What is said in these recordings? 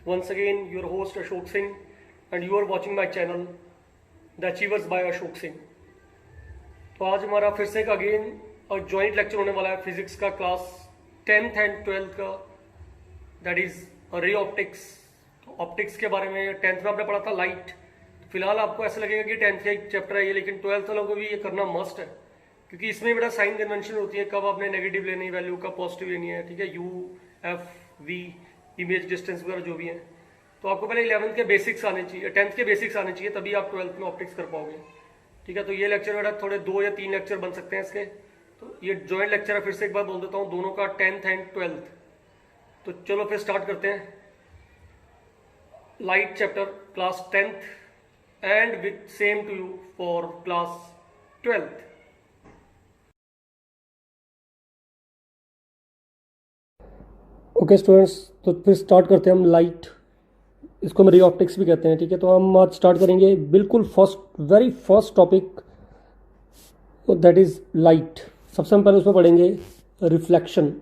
Once again, your host Ashok Singh, and you are watching my channel, The Achievers by Ashok Singh. तो आज हमारा फिर से एक अगेन और जॉइंट लेक्चर होने वाला है फिजिक्स का क्लास 10th एंड 12th का, दैट इज रे ऑप्टिक्स. तो ऑप्टिक्स के बारे में 10th में आपने पढ़ा था लाइट. तो फिलहाल आपको ऐसा लगेगा कि 10th का एक चैप्टर है ये, लेकिन 12th वालों को भी ये करना मस्ट है, क्योंकि इसमें बड़ा साइन कन्वेंशन होती है कब आपने नेगेटिव लेनी है वैल्यू, कब पॉजिटिव लेनी है. ठीक है, u f v image distance वगैरह जो भी है. तो आपको पहले 11th के बेसिक्स आने चाहिए, 10th के बेसिक्स आने चाहिए, तभी आप 12th में ऑप्टिक्स कर पाओगे. ठीक है, तो ये लेक्चर मेरा थोड़े 2 या 3 लेक्चर बन सकते हैं इसके. तो ये जॉइंट लेक्चर है, फिर से एक बार बोल देता हूँ, दोनों का 10th एंड 12th. तो चलो फिर स्टार्ट करते हैं. Light chapter class 10th and with same to you for class 12th. Okay students, तो फिर स्टार्ट करते हैं हम लाइट. इसको हम रे ऑप्टिक्स भी कहते हैं. ठीक है, तो हम आज स्टार्ट करेंगे बिल्कुल very first topic, that is light. सबसे हम पहले उसमें पढ़ेंगे रिफ्लेक्शन.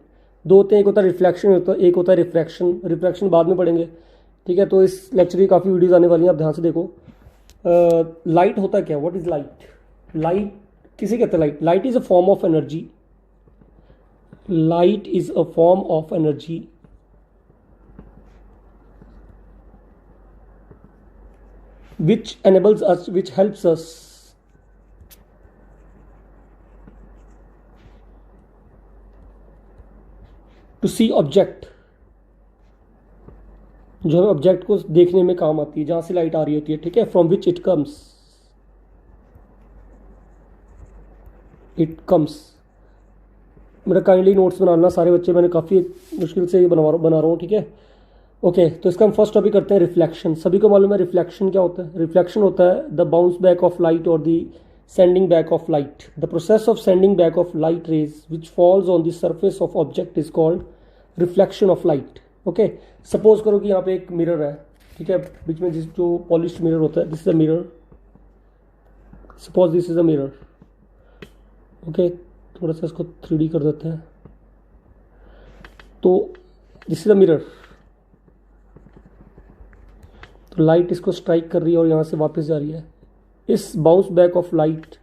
दो होते हैं, एक होता है रिफ्लेक्शन, एक होता है रिफ्रैक्शन. रिफ्रैक्शन बाद में पढ़ेंगे. ठीक है, तो इस लेक्चर की काफ़ी वीडियोस आने वाली हैं, आप ध्यान से देखो. लाइट होता क्या, व्हाट इज लाइट? लाइट किसे कहते हैं? Light is a form of energy. Light is a form of energy which helps us to see object. जो है ऑब्जेक्ट को देखने में काम आती है, जहां से लाइट आ रही होती है. ठीक है, फ्रॉम विच इट कम्स. मेरा काइंडली नोट्स बनाना सारे बच्चे, मैंने काफ़ी मुश्किल से ये बना रहा हूँ. ठीक है, ओके. तो इसका हम फर्स्ट टॉपिक करते हैं रिफ्लेक्शन. सभी को मालूम है रिफ्लेक्शन क्या होता है. रिफ्लेक्शन होता है the bounce back of light और the sending back of light. The process of sending back of light rays which falls on the surface of object is called reflection of light. Okay, suppose करो कि यहाँ पे एक mirror है. ठीक है, बीच में जो पॉलिश्ड मिरर होता है, this is a mirror. Suppose this is a mirror. Okay, थोड़ा सा इसको 3D कर देते हैं. तो दिस इज अ मिरर. तो लाइट इसको स्ट्राइक कर रही है और यहाँ से वापस जा रही है. इस बाउंस बैक ऑफ लाइट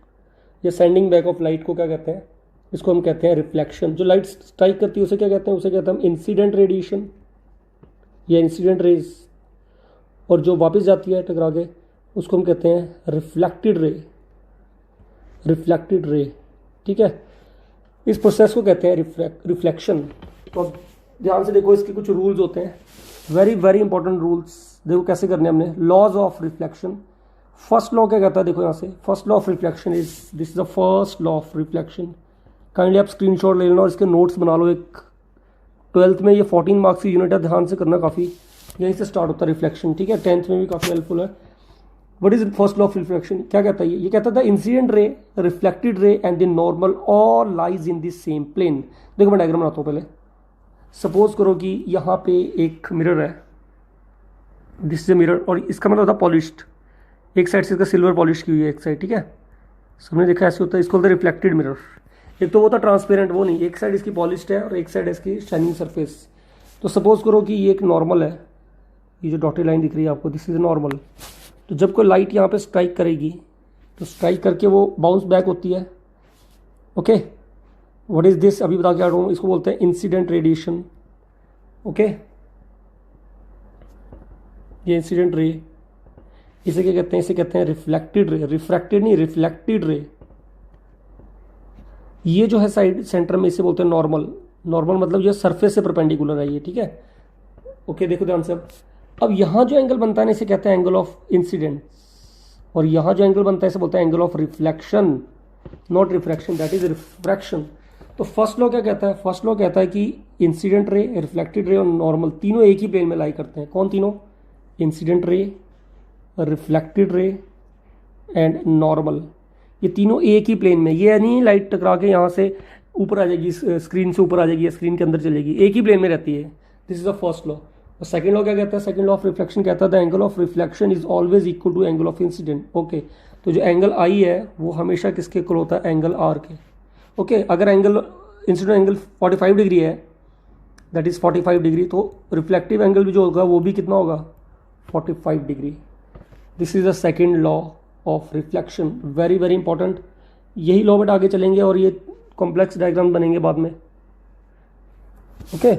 या सेंडिंग बैक ऑफ लाइट को क्या कहते हैं? इसको हम कहते हैं रिफ्लेक्शन. जो लाइट स्ट्राइक करती है उसे क्या कहते हैं? उसे कहते हैं हम इंसिडेंट रेडिएशन या इंसिडेंट रेज. और जो वापस जाती है टकरा के, उसको हम कहते हैं रिफ्लेक्टेड रे. ठीक है, इस प्रोसेस को कहते हैं रिफ्लेक्शन. तो अब ध्यान से देखो, इसके कुछ रूल्स होते हैं, वेरी वेरी इंपॉर्टेंट रूल्स. देखो कैसे करने हैं हमने. Laws of reflection. First law क्या कहता है? देखो यहाँ से, first law of reflection is this is the first law of reflection. Kindly आप स्क्रीनशॉट ले लेना और इसके नोट्स बना लो. एक 12th में ये 14 मार्क्स की यूनिट है, ध्यान से करना. काफ़ी यहीं से स्टार्ट होता है रिफ्लेक्शन. ठीक है, 10th में भी काफ़ी हेल्पफुल है. What is the first law of reflection? क्या कहता है ये कहता है incident ray, reflected ray and the normal all lies in the same plane. देखो मैं डायग्राम बनाता हूँ पहले. सपोज करो कि यहाँ पे एक मिरर है, दिस इज अ मिरर, और इसका मतलब होता है पॉलिश्ड. एक साइड से इसका सिल्वर पॉलिश की हुई है एक साइड. ठीक है, सबने देखा ऐसे होता है. इसको बोलते हैं रिफ्लेक्टेड मिरर. एक तो वो था ट्रांसपेरेंट, वो नहीं, एक साइड इसकी पॉलिश्ड है और एक साइड इसकी शाइनिंग सरफेस. तो सपोज करो कि ये एक नॉर्मल है, ये जो डॉटेड लाइन दिख रही है आपको, दिस इज नॉर्मल. तो जब कोई लाइट यहाँ पे स्ट्राइक करेगी तो स्ट्राइक करके वो बाउंस बैक होती है. Okay, what is this? अभी बता के आ रहा हूँ. इसको बोलते हैं इंसिडेंट रेडिएशन. ओके, ये इंसिडेंट रे. इसे क्या कहते हैं? इसे कहते हैं रिफ्लेक्टेड रे. रिफ्रैक्टेड नहीं, रिफ्लेक्टेड रे. ये जो है साइड सेंटर में, इसे बोलते हैं नॉर्मल. नॉर्मल मतलब ये सरफेस से परपेंडिकुलर है ये. ठीक है, ओके. देखो ध्यान से. अब यहाँ जो एंगल बनता है ना, इसे कहते हैं एंगल ऑफ इंसिडेंट. और यहाँ जो एंगल बनता है इसे बोलते हैं angle of reflection, not refraction, that is refraction. तो फर्स्ट लॉ क्या कहता है? फर्स्ट लॉ कहता है कि इंसिडेंट रे, रिफ्लेक्टेड रे और नॉर्मल तीनों एक ही प्लेन में लाई करते हैं. कौन तीनों? Incident ray, reflected ray and normal. ये तीनों एक ही प्लेन में. ये नहीं लाइट टकरा के यहाँ से ऊपर आ जाएगी, स्क्रीन से ऊपर आ जाएगी या स्क्रीन के अंदर चलेगी. एक ही प्लेन में रहती है. This is the first law. और सेकंड लॉ क्या कहता है? सेकंड लॉ ऑफ रिफ्लेक्शन कहता है the angle of reflection is always equal to angle of incident. Okay, तो जो एंगल आई है वो हमेशा किसके इक्वल होता है? एंगल आर के. ओके, अगर एंगल इंसिडेंट एंगल 45 डिग्री है दैट इज़ 45 डिग्री, तो रिफ्लेक्टिव एंगल भी जो होगा वो भी कितना होगा 45 degree. This is the second law of reflection, very very important. यही लॉ बट आगे चलेंगे और ये कॉम्प्लेक्स डायग्राम बनेंगे बाद में। ओके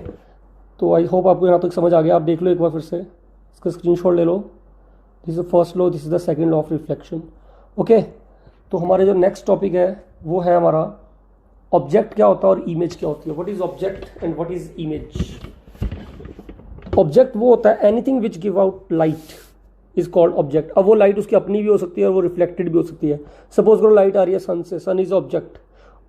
तो आई होप आपको यहाँ तक समझ आ गया। आप देख लो एक बार फिर से, इसका स्क्रीनशॉट ले लो। This is the first law, this is the second law of reflection. Okay तो हमारे जो नेक्स्ट टॉपिक है वो है हमारा ऑब्जेक्ट क्या होता है और इमेज क्या होती है। What is object and what is image. Object वो होता है anything which give out light is called object. अब वो लाइट उसकी अपनी भी हो सकती है और वो रिफ्लेक्टेड भी हो सकती है। सपोज करो लाइट आ रही है सन से, सन इज ऑब्जेक्ट,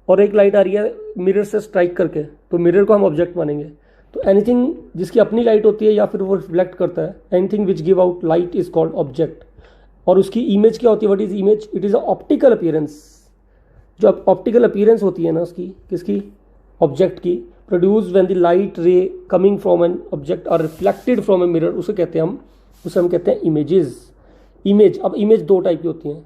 और एक लाइट आ रही है मिरर से स्ट्राइक करके, तो मिरर को हम ऑब्जेक्ट मानेंगे। तो एनीथिंग जिसकी अपनी लाइट होती है या फिर वो रिफ्लेक्ट करता है, anything which give out light is called object. और उसकी इमेज क्या होती है, what is image, it is a optical appearance. जो ऑप्टिकल अपीयरेंस होती है ना उसकी, किसकी, ऑब्जेक्ट की, produce when the light ray coming from an object are reflected from a mirror, उसे कहते हैं हम कहते हैं इमेजेस। इमेज, अब इमेज दो टाइप की होती हैं,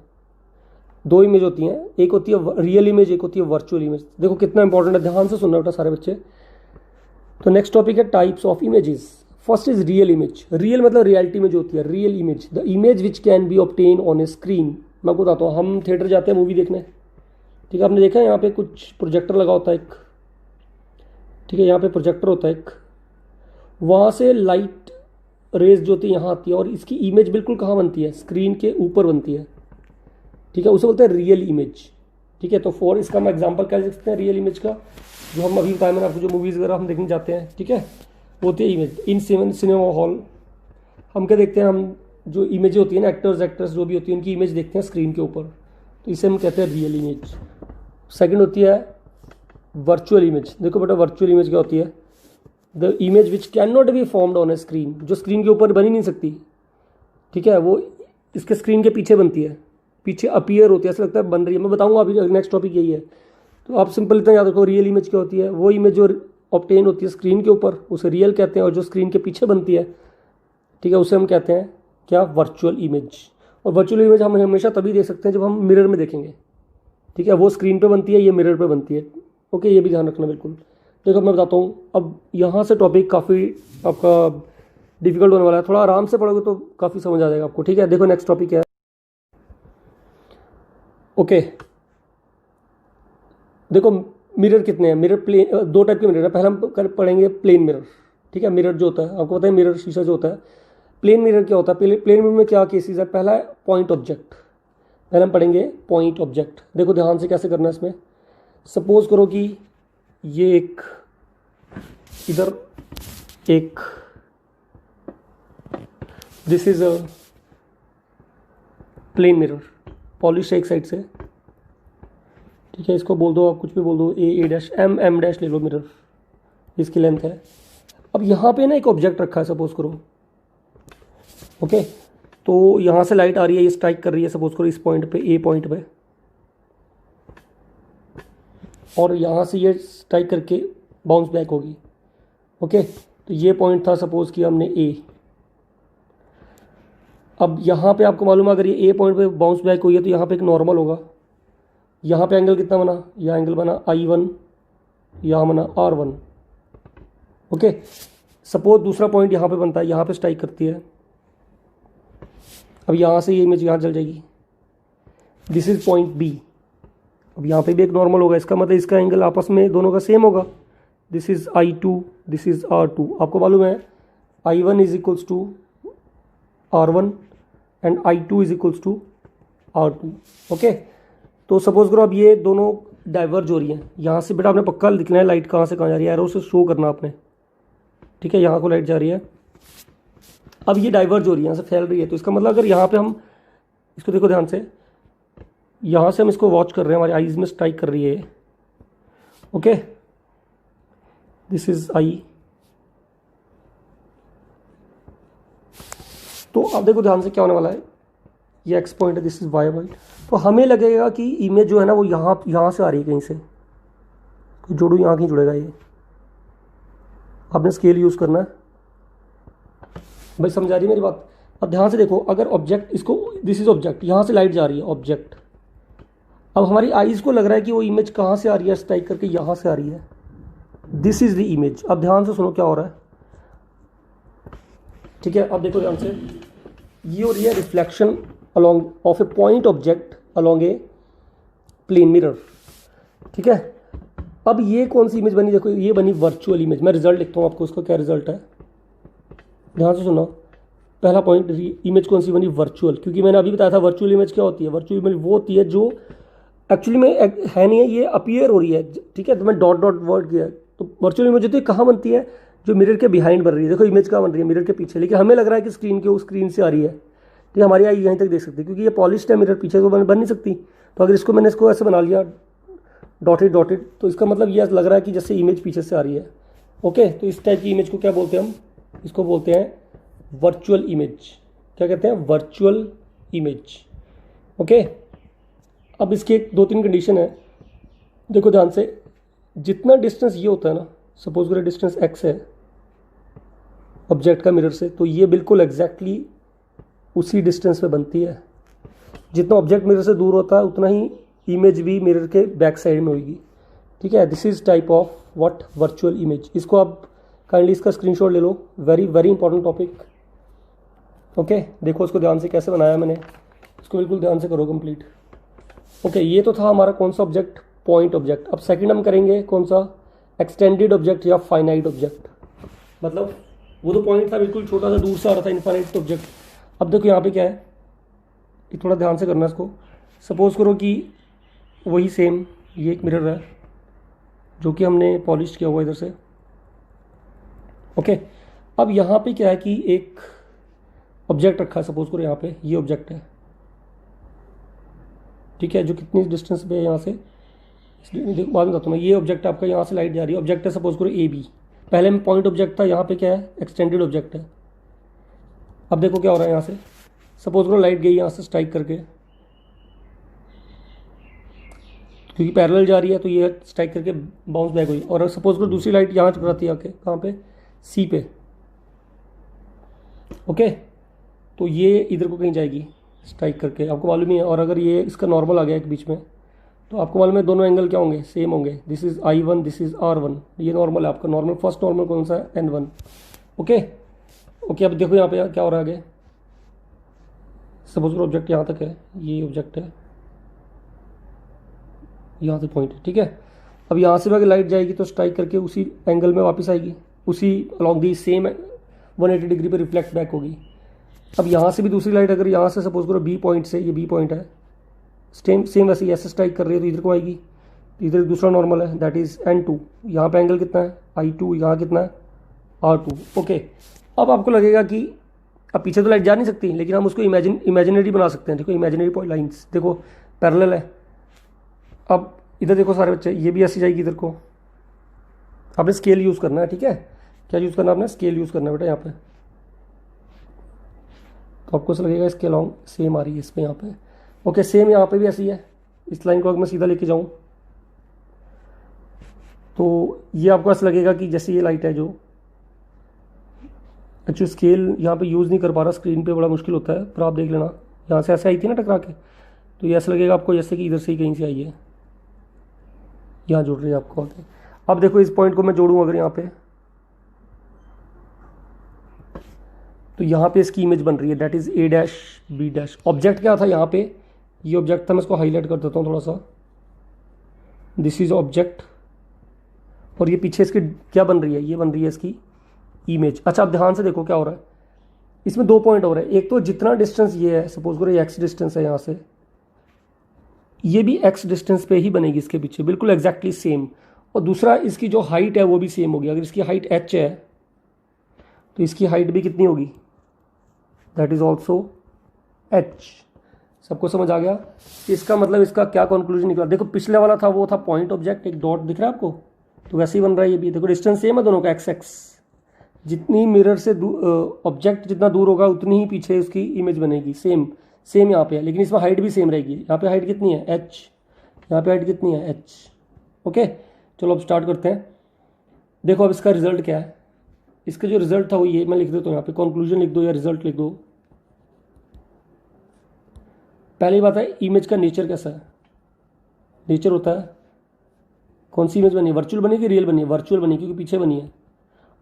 दो इमेज होती हैं, एक होती है रियल इमेज, एक होती है वर्चुअल इमेज। देखो कितना इंपॉर्टेंट है, ध्यान से सुनना बेटा सारे बच्चे। तो नेक्स्ट टॉपिक है types of images. First is real image. Real मतलब रियलिटी में जो होती है, real image, the image which can be obtain on A screen. मैं आपको बताता हूँ, हम थिएटर जाते हैं मूवी देखने, ठीक है, आपने देखा है यहाँ पे कुछ प्रोजेक्टर लगा होता है एक, ठीक है, यहाँ पे प्रोजेक्टर होता है एक, वहाँ से लाइट रेज जो होती है यहाँ आती है और इसकी इमेज बिल्कुल कहाँ बनती है, स्क्रीन के ऊपर बनती है, ठीक है, उसे बोलते हैं रियल इमेज। ठीक है, तो फॉर इसका हम एग्जांपल क्या ले सकते हैं रियल इमेज का, जो हम अभी बताया मैंने आपको, जो मूवीज़ वगैरह हम देखने जाते हैं, ठीक है, वो होती है इमेज। इन सिनेमा हॉल हम क्या देखते हैं, हम जो इमेज होती है ना, एक्टर्स एक्ट्रेस जो भी होती है उनकी इमेज देखते हैं स्क्रीन के ऊपर, तो इसे हम कहते हैं रियल इमेज। सेकेंड होती है वर्चुअल इमेज। देखो बेटा वर्चुअल इमेज क्या होती है, the image which can not be formed on A screen, जो स्क्रीन के ऊपर बन ही नहीं सकती, ठीक है, वो इसके स्क्रीन के पीछे बनती है, पीछे अपीयर होती है, ऐसा लगता है बन रही है। मैं बताऊंगा अभी, नेक्स्ट टॉपिक यही है, तो आप सिंपल इतना याद रखो, रियल इमेज क्या होती है, वो इमेज जो ऑब्टेन होती है स्क्रीन के ऊपर उसे रियल कहते हैं, और जो स्क्रीन के पीछे बनती है, ठीक है, उसे हम कहते हैं क्या, वर्चुअल इमेज। और वर्चुअल इमेज हम हमेशा तभी देख सकते हैं जब हम मिरर में देखेंगे, ठीक है, वो स्क्रीन पे बनती है, ये मिरर पे बनती है। ओके, ये भी ध्यान रखना बिल्कुल। देखो मैं बताता हूँ, अब यहाँ से टॉपिक काफ़ी आपका डिफिकल्ट होने वाला है, थोड़ा आराम से पढ़ोगे तो काफ़ी समझ आ जाएगा आपको, ठीक है। देखो नेक्स्ट टॉपिक है, ओके, देखो मिरर कितने हैं, मिरर प्लेन, दो टाइप के मिरर है। पहले हम पढ़ेंगे प्लेन मिरर, ठीक है, मिरर जो होता है आपको पता है, मिरर शीशा जो होता है। प्लेन मिरर क्या होता है, प्लेन मिरर में क्या केसेस है, पहला है पॉइंट ऑब्जेक्ट, पहले हम पढ़ेंगे पॉइंट ऑब्जेक्ट। देखो ध्यान से कैसे करना है इसमें, सपोज करो कि ये एक, इधर एक, this is a plane mirror, polish एक साइड से, ठीक है, इसको बोल दो आप कुछ भी बोल दो, ए डैश एम डैश ले लो मिरर, इसकी लेंथ है। अब यहाँ पे ना एक ऑब्जेक्ट रखा है सपोज करो, ओके, तो यहाँ से लाइट आ रही है, ये स्ट्राइक कर रही है सपोज करो इस पॉइंट पे, ए पॉइंट पे, और यहाँ से ये स्ट्राइक करके बाउंस बैक होगी, ओके, तो ये पॉइंट था सपोज किया हमने ए। अब यहाँ पे आपको मालूम है अगर ये ए पॉइंट पे बाउंस बैक हुई है तो यहाँ पे एक नॉर्मल होगा, यहाँ पे एंगल कितना बना, यह एंगल बना I1, यहाँ बना R1, ओके। सपोज दूसरा पॉइंट यहाँ पे बनता है, यहाँ पे स्ट्राइक करती है, अब यहाँ से ये इमेज यहाँ चल जाएगी, दिस इज पॉइंट B। अब यहाँ पे भी एक नॉर्मल होगा, इसका मतलब इसका एंगल आपस में दोनों का सेम होगा, this is I2, this is R2। आपको मालूम है I1 is equals to R1 and I2 is equals to R2, okay. तो सपोज करो अब ये दोनों डाइवर्ज हो रही हैं, यहाँ से बेटा आपने पक्का लिखना है लाइट कहाँ से कहाँ जा रही है, एरो से शो करना आपने, ठीक है, यहाँ को लाइट जा रही है, अब ये डाइवर्ज हो रही है, यहाँ से फैल रही है, तो इसका मतलब अगर यहाँ पे हम इसको देखो ध्यान से, यहाँ से हम इसको वॉच कर रहे हैं, हमारी आईज में स्ट्राइक कर रही है, ओके, दिस इज आई। तो अब देखो ध्यान से क्या होने वाला है, ये एक्स पॉइंट है, दिस इज वाई पॉइंट, तो हमें लगेगा कि इमेज जो है ना वो यहाँ से आ रही है कहीं से, तो जोड़ू यहाँ कहीं जुड़ेगा, ये आपने स्केल यूज़ करना है भाई, समझा रही मेरी बात। अब ध्यान से देखो, अगर ऑब्जेक्ट, इसको, दिस इज ऑब्जेक्ट, यहाँ से लाइट जा रही है ऑब्जेक्ट, अब हमारी आईज को लग रहा है कि वो इमेज कहाँ से आ रही है, स्ट्राइक करके यहाँ से आ रही है, दिस इज द इमेज। अब ध्यान से सुनो क्या हो रहा है, ठीक है। अब देखो ध्यान से, ये हो रही है reflection along of a point object along a plane mirror, ठीक है। अब ये कौन सी इमेज बनी, देखो ये बनी वर्चुअल इमेज। मैं रिजल्ट लिखता हूँ आपको, उसका क्या रिजल्ट है, ध्यान से सुनो। पहला पॉइंट, इमेज कौन सी बनी, वर्चुअल, क्योंकि मैंने अभी बताया था वर्चुअल इमेज क्या होती है। वर्चुअल इमेज वो होती है जो एक्चुअली में है नहीं है, ये अपीयर हो रही है, ठीक है। तो मैं डॉट डॉट वर्ड किया, तो वर्चुअल इमेज होती है कहाँ बनती है, जो मिरर के बिहाइंड बन रही है। देखो इमेज कहाँ बन रही है, मिरर के पीछे, लेकिन हमें लग रहा है कि स्क्रीन से आ रही है, ठीक है। हमारी आई यहीं तक देख सकती है, क्योंकि ये पॉलिश्ड है, मिरर पीछे तो बन नहीं सकती। तो अगर मैंने इसको ऐसे बना लिया डॉटेड डॉटेड, तो इसका मतलब ये लग रहा है कि जैसे इमेज पीछे से आ रही है। ओके, तो इस टाइप की इमेज को क्या बोलते हैं हम, इसको बोलते हैं वर्चुअल इमेज। क्या कहते हैं, वर्चुअल इमेज। ओके, अब इसकी एक 2-3 कंडीशन है, देखो ध्यान से। जितना डिस्टेंस ये होता है ना, सपोज करें डिस्टेंस x है ऑब्जेक्ट का मिरर से, तो ये बिल्कुल एग्जैक्टली उसी डिस्टेंस पे बनती है। जितना ऑब्जेक्ट मिरर से दूर होता है उतना ही इमेज भी मिरर के बैक साइड में होगी, ठीक है। This is type of what, virtual image. इसको आप काइंडली इसका स्क्रीनशॉट ले लो, very very important topic. Okay, देखो इसको ध्यान से कैसे बनाया मैंने, इसको बिल्कुल ध्यान से करो कंप्लीट। ओके, ये तो था हमारा कौन सा ऑब्जेक्ट, पॉइंट ऑब्जेक्ट। अब सेकंड हम करेंगे कौन सा, एक्सटेंडेड ऑब्जेक्ट या फाइनाइट ऑब्जेक्ट। मतलब वो तो पॉइंट था बिल्कुल छोटा सा, दूर से आ रहा था, इनफाइनाइट ऑब्जेक्ट। अब देखो यहाँ पे क्या है, ये थोड़ा ध्यान से करना इसको। सपोज करो कि वही सेम ये एक मिरर है जो कि हमने पॉलिश किया हुआ इधर से। ओके, अब यहाँ पे क्या है कि एक ऑब्जेक्ट रखा है, सपोज करो यहाँ पे ये ऑब्जेक्ट है, ठीक है, जो कितनी डिस्टेंस पे है यहाँ से, बाद में बताता हूँ मैं। ये ऑब्जेक्ट आपका यहाँ से लाइट जा रही है, ऑब्जेक्ट है सपोज करो ए बी। पहले में पॉइंट ऑब्जेक्ट था, यहाँ पे क्या है, एक्सटेंडेड ऑब्जेक्ट है। अब देखो क्या हो रहा है, यहाँ से सपोज करो लाइट गई यहाँ से स्ट्राइक करके, क्योंकि पैरेलल जा रही है तो ये स्ट्राइक करके बाउंस बैक हुई। और सपोज करो दूसरी लाइट यहाँ टकराती है आके, कहाँ पे, सी पे। ओके, तो ये इधर को कहीं जाएगी स्ट्राइक करके, आपको मालूम ही है। और अगर ये इसका नॉर्मल आ गया एक बीच में, तो आपको मालूम है दोनों एंगल क्या होंगे, सेम होंगे। This is I1, this is R1। ये नॉर्मल है आपका, नॉर्मल फर्स्ट नॉर्मल कौन सा है, N1। ओके ओके, अब देखो यहाँ पे क्या हो रहा है आगे। सपोज करो ऑब्जेक्ट यहाँ तक है, ये ऑब्जेक्ट है, यहाँ से पॉइंट है, ठीक है। अब यहाँ से भी अगर लाइट जाएगी तो स्ट्राइक करके उसी एंगल में वापस आएगी, उसी अलॉन्ग दी सेम 180 डिग्री पे रिफ्लेक्ट बैक होगी। अब यहाँ से भी दूसरी लाइट अगर यहाँ से सपोज करो बी पॉइंट से, ये बी पॉइंट है, सेम वैसे ऐसे स्ट्राइक कर रही है तो इधर को आएगी। इधर दूसरा नॉर्मल है, दैट इज N2। यहाँ पे एंगल कितना है, I2, यहाँ कितना है, R2। ओके, अब आपको लगेगा कि अब पीछे तो लाइट जा नहीं सकती, लेकिन हम उसको इमेजिनरी बना सकते हैं। देखो इमेजिनरी पॉइंट लाइन्स, देखो पैरेलल है। अब इधर देखो सारे बच्चे, ये भी ऐसी जाएगी इधर को। आपने स्केल यूज़ करना है, ठीक है। क्या यूज़ करना है आपने, स्केल यूज़ करना है बेटा यहाँ पे। तो आपको ऐसा लगेगा इसके अलॉन्ग सेम आ रही है इस पर यहाँ पे। ओके, सेम यहाँ पे भी ऐसी है। इस लाइन को अगर मैं सीधा लेके जाऊँ तो ये आपको ऐसा लगेगा कि जैसे ये लाइट है, जो एक्चुअली स्केल यहाँ पे यूज़ नहीं कर पा रहा, स्क्रीन पे बड़ा मुश्किल होता है, पर आप देख लेना। यहाँ से ऐसे आई थी ना टकरा के, तो ये ऐसा लगेगा आपको जैसे कि इधर से ही कहीं से आई है, यहाँ जुड़ रही है आपको आगे। अब देखो इस पॉइंट को मैं जोड़ूँ अगर यहाँ पे, तो यहाँ पे इसकी इमेज बन रही है, that is A', B'। Object क्या था यहाँ पे, ये ऑब्जेक्ट था, मैं इसको हाईलाइट कर देता हूँ थोड़ा सा। दिस इज ऑब्जेक्ट, और ये पीछे इसकी क्या बन रही है, ये बन रही है इसकी इमेज। अच्छा, अब ध्यान से देखो क्या हो रहा है, इसमें 2 पॉइंट हो रहे हैं। एक तो जितना डिस्टेंस ये है, सपोज करो ये x डिस्टेंस है यहाँ से, ये भी x डिस्टेंस पे ही बनेगी इसके पीछे, बिल्कुल एग्जैक्टली सेम। और दूसरा, इसकी जो हाइट है वो भी सेम होगी। अगर इसकी हाइट h है तो इसकी हाइट भी कितनी होगी, दैट इज ऑल्सो h। सबको समझ आ गया। इसका मतलब इसका क्या कंक्लूजन निकला, देखो पिछले वाला था वो था पॉइंट ऑब्जेक्ट, एक डॉट दिख रहा है आपको, तो वैसे ही बन रहा है ये भी। देखो डिस्टेंस सेम है दोनों का, x। जितनी मिरर से ऑब्जेक्ट जितना दूर होगा उतनी ही पीछे उसकी इमेज बनेगी, सेम यहाँ पे है। लेकिन इसमें हाइट भी सेम रहेगी। यहाँ पे हाइट कितनी है, h, यहाँ पे हाइट कितनी है, h। ओके, चलो अब स्टार्ट करते हैं। देखो अब इसका रिजल्ट क्या है। इसका जो रिजल्ट था वो ये, मैं लिख देता हूँ यहाँ पे, कंक्लूजन लिख दो या रिजल्ट लिख दो। पहली बात है, इमेज का नेचर कैसा है। नेचर होता है कौन सी इमेज बनी है, वर्चुअल बनी कि रियल बनी है, वर्चुअल बनी क्योंकि पीछे बनी है,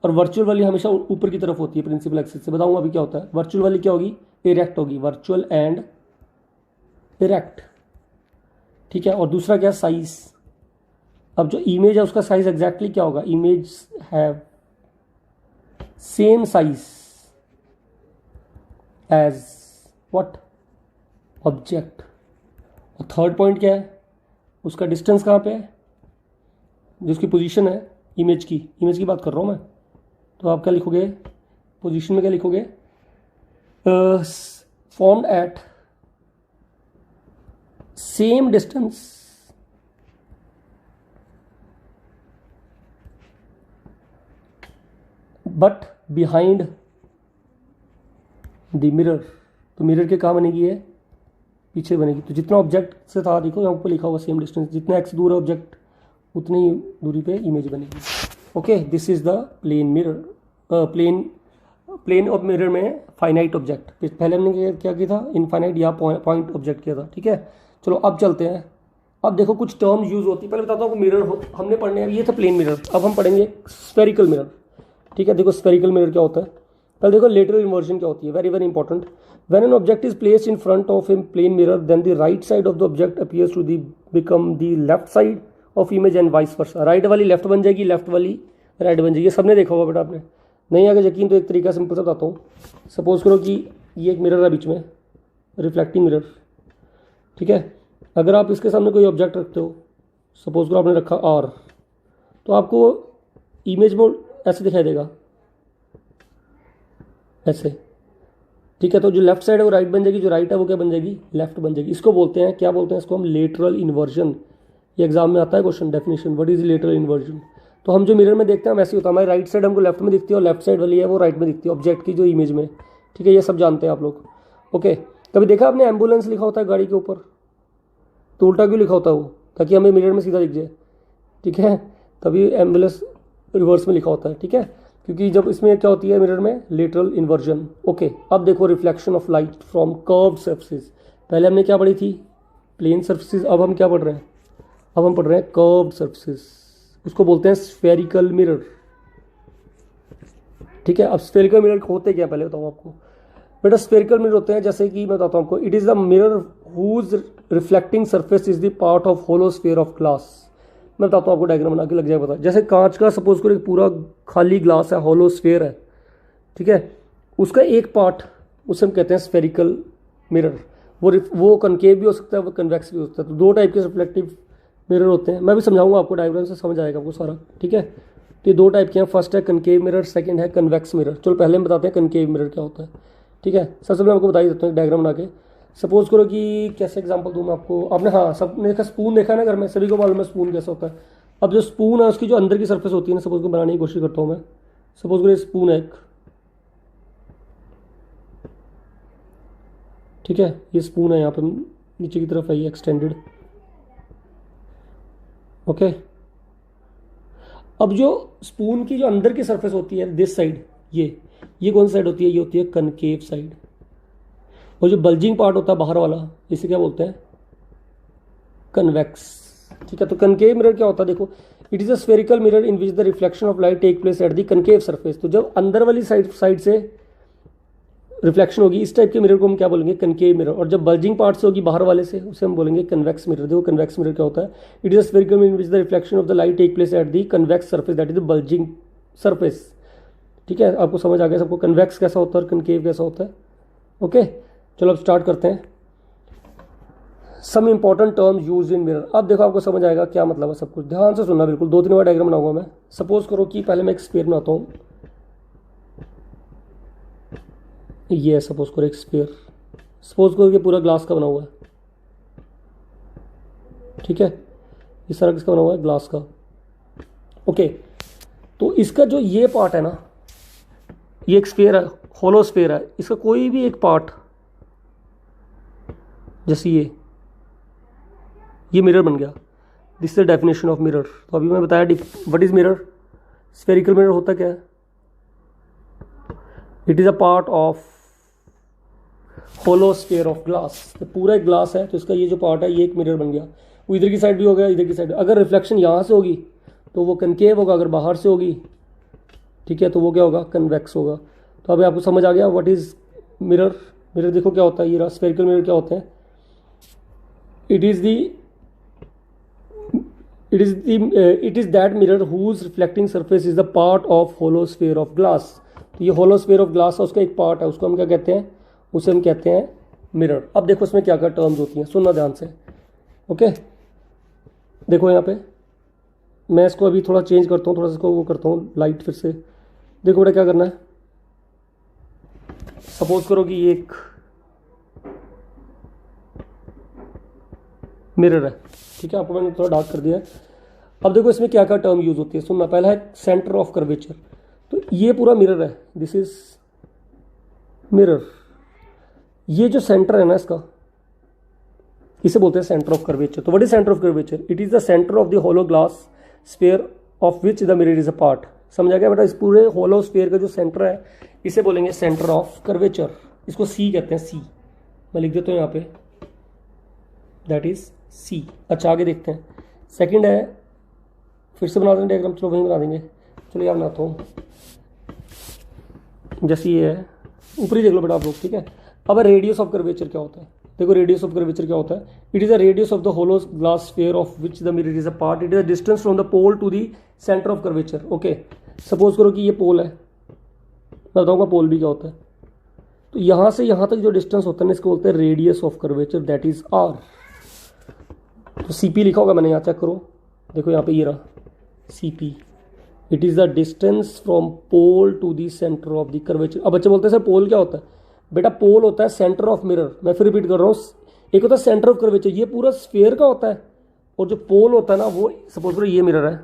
और वर्चुअल वाली हमेशा ऊपर की तरफ होती है प्रिंसिपल एक्सिस से। बताऊंगा अभी क्या होता है। वर्चुअल वाली क्या होगी, इरेक्ट होगी, वर्चुअल एंड इरेक्ट, ठीक है। और दूसरा क्या, साइज। अब जो इमेज है उसका साइज एग्जैक्टली क्या होगा, image have same size as what, object. और थर्ड पॉइंट क्या है, उसका डिस्टेंस कहाँ पे है, जो उसकी पोजीशन है इमेज की बात कर रहा हूँ मैं। तो आप क्या लिखोगे, पोजीशन में क्या लिखोगे, formed at same distance but behind the mirror. तो मिरर के कहाँ बनेगी है, पीछे बनेगी। तो जितना ऑब्जेक्ट से था, देखो यहाँ पर लिखा हुआ सेम डिस्टेंस, जितना एक्स दूर है ऑब्जेक्ट उतनी दूरी पे इमेज बनेगी। Okay, this is the plane mirror, plane of mirror में फाइनाइट ऑब्जेक्ट। पहले हमने क्या किया था, इनफाइनाइट या पॉइंट ऑब्जेक्ट किया था, ठीक है। चलो अब चलते हैं। अब देखो कुछ टर्म्स यूज होती है, पहले बताता हूँ मिरर हमने पढ़ने हैं, ये था प्लेन मिरर। अब हम पढ़ेंगे स्फेरिकल मिरर, ठीक है। देखो स्फेरिकल मिरर क्या होता है, पहले देखो लेटरल इन्वर्जन क्या होती है, very very important. When an object is placed in front of a plane mirror then the right side of the object appears to become the left side of image and vice versa. Right वाली left बन जाएगी, left वाली right बन जाएगी। ये सबने देखा होगा बेटा आपने, नहीं आगे यकीन तो एक तरीका सिंपल सा बताता हूँ। सपोज करो कि ये एक मिरर है बीच में, रिफ्लेक्टिंग मिरर, ठीक है। अगर आप इसके सामने कोई ऑब्जेक्ट रखते हो, सपोज करो आपने रखा आर, तो आपको इमेज में ऐसे दिखाई देगा, ऐसे, ठीक है। तो जो लेफ्ट साइड है वो राइट बन जाएगी, जो राइट है वो क्या बन जाएगी, लेफ्ट बन जाएगी। इसको बोलते हैं, क्या बोलते हैं इसको हम, लेटरल इन्वर्जन। ये एग्जाम में आता है question, definition, what is lateral inversion. तो हम जो मिरर में देखते हैं वैसे होता है, हमारी राइट साइड हमको लेफ्ट में दिखती है और लेफ्ट साइड वाली है वो राइट में दिखती है ऑब्जेक्ट की जो इमेज में, ठीक है। ये सब जानते हैं आप लोग, ओके। कभी देखा आपने एम्बुलेंस लिखा होता है गाड़ी के ऊपर, तो उल्टा क्यों लिखा होता है वो, ताकि हमें मिरर में सीधा दिख जाए, ठीक है। तभी एम्बुलेंस रिवर्स में लिखा होता है, ठीक है, क्योंकि जब इसमें क्या होती है मिरर में, लेटरल इन्वर्जन, ओके। अब देखो reflection of light from curved surfaces. पहले हमने क्या पढ़ी थी, प्लेन सरफेसेस, अब हम क्या पढ़ रहे हैं, अब हम पढ़ रहे हैं कर्व्ड सरफेसेस, उसको बोलते हैं स्फेरिकल मिरर, ठीक है। अब स्फेरिकल मिरर होते क्या, पहले बताऊँ आपको बेटा। स्फेरिकल मिरर होते हैं, जैसे कि मैं बताता हूँ आपको, it is the mirror whose reflecting surface is the part of hollow sphere of glass. मैं बताता हूँ आपको, डायग्राम बना के लग जाएगा पता। जैसे कांच का सपोज करो एक पूरा खाली ग्लास है, होलो स्फीयर है, ठीक है। उसका एक पार्ट, उसे हम कहते हैं स्फेरिकल मिरर। वो कनकेव भी हो सकता है, वो कन्वेक्स भी हो सकता है। तो दो टाइप के रिफ्लेक्टिव मिरर होते हैं, मैं भी समझाऊंगा आपको, डायग्राम से समझ आएगा आपको सारा, ठीक है। तो ये दो टाइप के हैं, फर्स्ट है कनकेव मिरर, सेकंड है कन्वेक्स मिरर। चलो पहले हम बताते हैं कनकेव मिरर क्या होता है, ठीक है। सबसे पहले आपको बता ही देता हूँ डायग्राम बना के। सपोज करो कि कैसे एग्जांपल दूँ मैं आपको, आपने हाँ सबने देखा स्पून देखा ना घर में, सभी को मालूम है स्पून कैसा होता है। अब जो स्पून है उसकी जो अंदर की सरफेस होती है ना, सपोज को बनाने की कोशिश करता हूँ मैं। सपोज करो स्पून है एक, ठीक है, ये स्पून है, यहाँ पर नीचे की तरफ है ये एक्सटेंडेड, ओके। अब जो स्पून की जो अंदर की सरफेस होती है दिस साइड, ये कौन सी साइड होती है, ये होती है कनकेव साइड। और जो बल्जिंग पार्ट होता है बाहर वाला, इसे क्या बोलते हैं, कन्वेक्स, ठीक है। तो कनकेव मिरर क्या होता है, देखो, it is a spherical mirror in which the reflection of light take place at the concave surface. तो जब अंदर वाली साइड से रिफ्लेक्शन होगी, इस टाइप के मिरर को हम क्या बोलेंगे, कनकेव मिरर। और जब बल्जिंग पार्ट से होगी बाहर वाले से, उसे हम बोलेंगे कन्वेक्स मिरर। देखो कन्वेक्स मिरर क्या होता है, it is a spherical mirror in which the reflection of the light take place at the convex surface that is the bulging surface, ठीक है। आपको समझ आ गया सबको, कन्वेक्स कैसा होता है और कनकेव कैसा होता है, ओके। चलो अब स्टार्ट करते हैं। Some important terms use in mirror. अब देखो आपको समझ आएगा क्या मतलब है सब कुछ, ध्यान से सुनना बिल्कुल। 2-3 बार डायग्राम बनाऊंगा मैं। सपोज करो कि पहले मैं एक स्फीयर बनाता हूँ, ये है सपोज करो एक स्फीयर, सपोज करो कि पूरा ग्लास का बना हुआ है, ठीक है। इस तरह किसका बना हुआ है, ग्लास का, ओके। तो इसका जो ये पार्ट है ना, ये एक स्फीयर है, होलो स्फीयर है, इसका कोई भी एक पार्ट, जैसे ये मिरर बन गया। This is the definition of mirror. तो अभी मैं बताया what is mirror. Spherical mirror होता क्या है, it is a part of hollow sphere of glass. तो पूरा एक ग्लास है, तो इसका ये जो पार्ट है ये एक मिरर बन गया। वो इधर की साइड भी होगा, इधर की साइड। अगर रिफ्लेक्शन यहाँ से होगी तो वो कनकेव होगा, अगर बाहर से होगी, ठीक है, तो वो क्या होगा, कन्वेक्स होगा। तो अभी आपको समझ आ गया व्हाट इज मिरर। मिरर देखो क्या होता है, ये स्फेरिकल मिरर क्या होते हैं। It is that mirror whose reflecting surface is the part of hollow sphere of glass. तो ये होलो स्फीयर ऑफ ग्लास है, उसका एक पार्ट है, उसको हम क्या कहते हैं, उसे हम कहते हैं मिरर। अब देखो इसमें क्या क्या टर्म्स होती हैं, सुनना ध्यान से। ओके, देखो यहाँ पे मैं इसको अभी थोड़ा चेंज करता हूँ, थोड़ा सा इसको वो करता हूँ लाइट फिर से। देखो बेटा क्या करना है, सपोज करो कि ये एक मिरर है, ठीक है, आपको मैंने थोड़ा डार्क कर दिया है। अब देखो इसमें क्या क्या टर्म यूज होती है, सुनना। पहला है सेंटर ऑफ कर्वेचर, तो ये पूरा मिरर है, दिस इज मिरर। ये जो सेंटर है ना इसका, इसे बोलते हैं सेंटर ऑफ कर्वेचर। तो what is centre of curvature? It is the centre of the hollow glass sphere of which the mirror is a part. समझ आ गया बेटा? इस पूरे होलो स्फीयर का जो सेंटर है इसे बोलेंगे सेंटर ऑफ कर्वेचर। इसको सी कहते हैं, सी। मैं लिख देता हूँ यहाँ पे, दैट इज सी। अच्छा आगे देखते हैं। सेकंड है, फिर से बना देंगे डायग्राम, चलो वहीं बना देंगे। चलो यार बनाता हूँ, जैसे ये है, ऊपरी देख लो बेटा आप लोग, ठीक है। अब रेडियस ऑफ कर्वेचर क्या होता है? देखो रेडियस ऑफ कर्वेचर क्या होता है। It is the radius of the hollow glass sphere of which the mirror is a part. It is the distance from the pole to the centre of curvature. Okay, suppose करो कि ये पोल है, मैं बताऊंगा पोल भी क्या होता है। तो यहां से यहां तक जो डिस्टेंस होता है ना, इसको बोलते हैं radius of curvature, that is R. तो सीपी लिखा होगा मैंने, यहाँ चेक करो, देखो यहाँ पे ये रहा CP. It is the distance from pole to the centre of the curvature. अब बच्चे बोलते हैं सर पोल क्या होता है? बेटा पोल होता है सेंटर ऑफ मिरर। मैं फिर रिपीट कर रहा हूँ, एक होता है सेंटर ऑफ कर्वेचर, ये पूरा स्फीयर का होता है, और जो पोल होता है ना वो, सपोज करो ये मिरर है,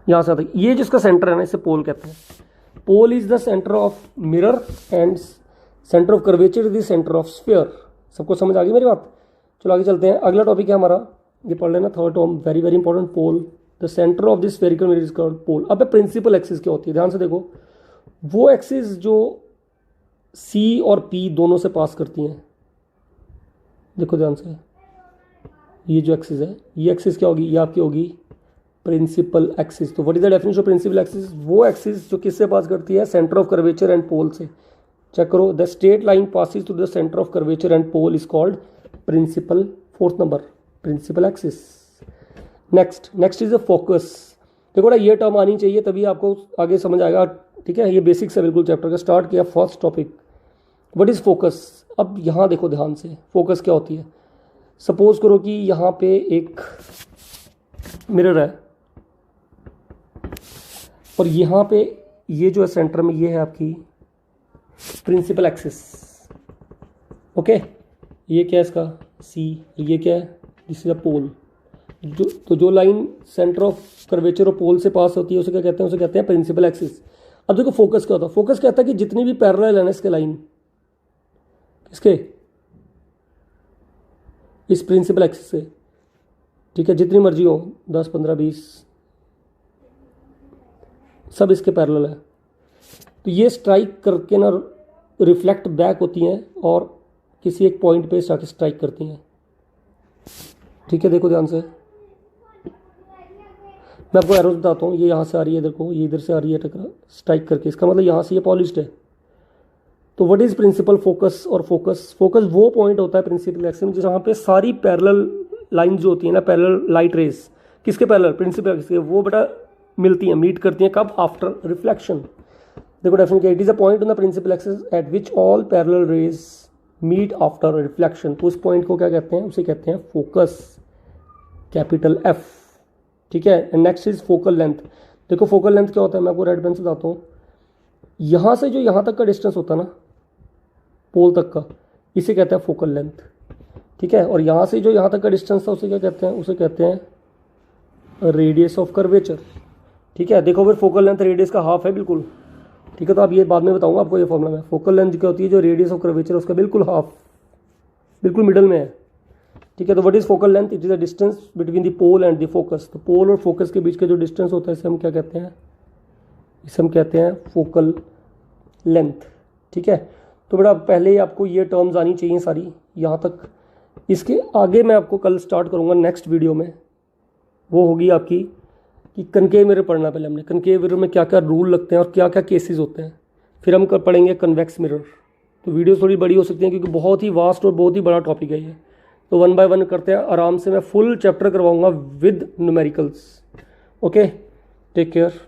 यहां से आता है, ये जिसका सेंटर है ना इसे पोल कहते हैं। Pole is the centre of mirror and centre of curvature is the centre of sphere. सबको समझ आ गई मेरी बात? चलो आगे चलते हैं। अगला टॉपिक है हमारा, ये पढ़ लेना, third term, very very important, pole. The centre of the spherical mirror is called pole. अब प्रिंसिपल एक्सिस क्या होती है, ध्यान से देखो। वो एक्सिस जो सी और पी दोनों से पास करती हैं, देखो ध्यान से, ये जो एक्सिस है, ये एक्सिस क्या होगी, ये आपकी होगी प्रिंसिपल एक्सिस। तो what is the definition of principal axis? वो एक्सिस जो किससे पास करती है, centre of curvature and pole से। चेक करो, the straight line passes to the centre of curvature and pole is called principal. Fourth number, principal axis. Next is a focus. देखो ना, ये टर्म आनी चाहिए तभी आपको आगे समझ आएगा, ठीक है। ये बेसिक्स है बिल्कुल चैप्टर का। स्टार्ट किया first topic, what is focus. अब यहाँ देखो ध्यान से, फोकस क्या होती है। सपोज करो कि यहाँ पे एक मिरर है, और यहाँ पे ये जो है सेंटर में, ये है आपकी प्रिंसिपल एक्सिस। ओके, ये क्या है इसका, सी, ये क्या है, दिस इज अ पोल। जो लाइन सेंटर ऑफ कर्वेचर और पोल से पास होती है उसे क्या कहते हैं, उसे कहते हैं प्रिंसिपल एक्सिस। अब देखो फोकस क्या होता है। फोकस कहता है कि जितनी भी पैरेलल है ना इसके लाइन, किसके, इस प्रिंसिपल एक्सिस से, ठीक है, जितनी मर्जी हो, 10 15 20, सब इसके पैरेलल है। तो ये स्ट्राइक करके ना रिफ्लेक्ट बैक होती हैं और किसी एक पॉइंट पे जाके स्ट्राइक करती हैं, ठीक है। देखो ध्यान से, मैं आपको एरोज बताता हूँ। ये यहाँ से आ रही है, देखो ये इधर से आ रही है टकरा, स्ट्राइक करके, इसका मतलब यहाँ से ये पॉलिश्ड है। तो व्हाट इज प्रिंसिपल फोकस और फोकस? फोकस वो पॉइंट होता है प्रिंसिपल एक्सिस में जहाँ पे सारी पैरेलल लाइन जो होती है ना, पैरेलल लाइट रेस, किसके पैरेलल, प्रिंसिपल एक्सिस के, वो बेटा मिलती हैं, मीट करती हैं, कब, आफ्टर रिफ्लेक्शन। देखो definition, it is a point on the principal axis at which all parallel rays meet after reflection. तो उस पॉइंट को क्या कहते हैं, उसे कहते हैं फोकस, कैपिटल एफ, ठीक है। Next is focal length. देखो फोकल लेंथ क्या होता है, मैं आपको रेड पेन से बताता हूँ। यहाँ से जो यहाँ तक का डिस्टेंस होता है ना, पोल तक का, इसे कहते हैं फोकल लेंथ, ठीक है। और यहाँ से जो यहाँ तक का डिस्टेंस था उसे क्या कहते हैं, उसे कहते हैं रेडियस ऑफ कर्वेचर, ठीक है। देखो फिर फोकल लेंथ रेडियस का हाफ है बिल्कुल, ठीक है। तो आप ये बाद में बताऊंगा आपको, ये फॉर्मूला में फोकल लेंथ क्या होती है, जो रेडियस ऑफ कर्वेचर उसका बिल्कुल हाफ, बिल्कुल मिडल में है, ठीक है। तो what is focal length? It is the distance between the pole and the focus. तो पोल और फोकस के बीच का जो डिस्टेंस होता है इसे हम क्या कहते हैं, इसे हम कहते हैं फोकल लेंथ, ठीक है। तो बेटा पहले ही आपको ये टर्म्स आनी चाहिए सारी, यहाँ तक इसके आगे मैं आपको कल स्टार्ट करूँगा नेक्स्ट वीडियो में, वो होगी आपकी कि कनकेव मिरर पढ़ना। पहले हमने कनकेव मिरर में क्या क्या रूल लगते हैं और क्या क्या केसेस होते हैं, फिर हम पढ़ेंगे कन्वेक्स मिरर। तो वीडियो थोड़ी बड़ी हो सकती है क्योंकि बहुत ही वास्ट और बहुत ही बड़ा टॉपिक है ये। तो 1 बाय 1 करते हैं आराम से, मैं फुल चैप्टर करवाऊँगा with numericals. Okay, take care.